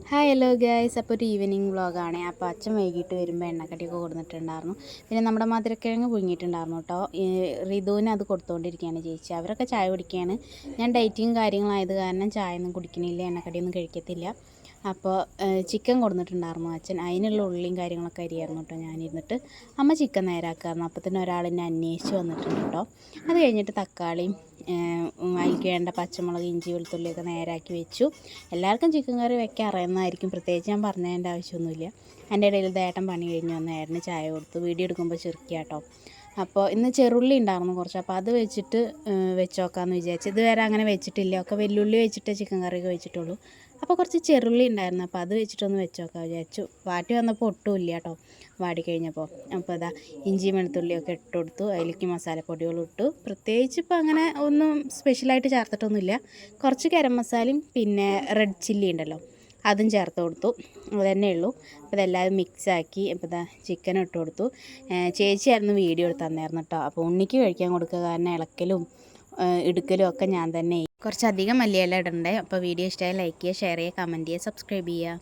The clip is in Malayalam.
ഹായ് ഹലോ ഗൈസ്, അപ്പോൾ ഒരു ഈവനിങ് വ്ളോഗാണ്. അപ്പോൾ അച്ഛൻ വൈകിട്ട് വരുമ്പോൾ എണ്ണക്കടിയൊക്കെ കൊടുത്തിട്ടുണ്ടായിരുന്നു. പിന്നെ നമ്മുടെ മധുരക്കിഴങ്ങ് പുഴുങ്ങിയിട്ടുണ്ടായിരുന്നു കേട്ടോ. റിതുവിന് അത് കൊടുത്തുകൊണ്ടിരിക്കുകയാണ് ചേച്ചി. അവരൊക്കെ ചായ കുടിക്കുകയാണ്. ഞാൻ ഡയറ്റിങ് കാര്യങ്ങളായത് കാരണം ചായ ഒന്നും കുടിക്കണില്ല, എണ്ണക്കടിയൊന്നും കഴിക്കത്തില്ല. അപ്പോൾ ചിക്കൻ കൊടുത്തിട്ടുണ്ടായിരുന്നു അച്ഛൻ. അതിനുള്ള ഉള്ളിയും കാര്യങ്ങളൊക്കെ അരിയായിരുന്നു കേട്ടോ ഞാനിരുന്നിട്ട്. അമ്മ ചിക്കൻ നേരാക്കായിരുന്നു. അപ്പോൾ തന്നെ ഒരാൾ എന്നെ അന്വേഷിച്ച് വന്നിട്ടുണ്ട് കേട്ടോ. അത് കഴിഞ്ഞിട്ട് തക്കാളിയും അതിലേക്ക് വേണ്ട പച്ചമുളക്, ഇഞ്ചി, വെളുത്തുള്ളിയൊക്കെ നേരാക്കി വെച്ചു. എല്ലാവർക്കും ചിക്കൻ കറി വെക്കാൻ അറിയുന്നതായിരിക്കും, പ്രത്യേകിച്ച് ഞാൻ പറഞ്ഞതിൻ്റെ ആവശ്യമൊന്നുമില്ല. എൻ്റെ ഇടയിൽ ദേട്ടൻ പണി കഴിഞ്ഞ് വന്ന് ഏട്ടന് ചായ കൊടുത്തു. വീഡിയോ എടുക്കുമ്പോൾ ചിരിക്കുക കേട്ടോ. അപ്പോൾ ഇന്ന് ചെറുള്ളി ഉണ്ടായിരുന്നു കുറച്ച്, അപ്പോൾ അത് വെച്ചിട്ട് വെച്ച് നോക്കാമെന്ന് വിചാരിച്ചു. ഇതുവരെ അങ്ങനെ വെച്ചിട്ടില്ല, ഒക്കെ വെല്ലുള്ളി വെച്ചിട്ട് ചിക്കൻ കറിയൊക്കെ വെച്ചിട്ടുള്ളൂ. അപ്പോൾ കുറച്ച് ചെറുള്ളി ഉണ്ടായിരുന്നു, അപ്പോൾ അത് വെച്ചിട്ടൊന്ന് വെച്ച് നോക്കാം വിചാരിച്ചു. വാട്ടി വന്നപ്പോൾ ഒട്ടുമില്ല കേട്ടോ, വാടി കഴിഞ്ഞപ്പോൾ. അപ്പോൾ ഇതാ ഇഞ്ചി വെളുത്തുള്ളിയൊക്കെ ഇട്ട് കൊടുത്തു. അതിലേക്ക് മസാലപ്പൊടികളും ഇട്ടു. പ്രത്യേകിച്ച് ഇപ്പോൾ അങ്ങനെ ഒന്നും സ്പെഷ്യലായിട്ട് ചേർത്തിട്ടൊന്നുമില്ല. കുറച്ച് ഗരം മസാലയും പിന്നെ റെഡ് ചില്ലി ഉണ്ടല്ലോ, അതും ചേർത്ത് കൊടുത്തു. അതുതന്നെ ഉള്ളൂ. അപ്പോൾ ഇതെല്ലാവരും മിക്സാക്കി. അപ്പോൾ ഇതാ ചിക്കൻ ഇട്ട് കൊടുത്തു. ചേച്ചിയായിരുന്നു വീഡിയോ എടുത്ത് തന്നായിരുന്നു കേട്ടോ. അപ്പോൾ ഉണ്ണിക്ക് കഴിക്കാൻ കൊടുക്കുക കാരണം ഇളക്കലും എടുക്കലും ഒക്കെ ഞാൻ തന്നെ. കുറച്ചധികം മല്ലിയില ഇടണ്ടേ. അപ്പോൾ വീഡിയോ ഇഷ്ടമായി ലൈക്ക് ചെയ്യുക, ഷെയർ ചെയ്യുക, കമൻറ്റ് ചെയ്യുക, സബ്സ്ക്രൈബ് ചെയ്യുക.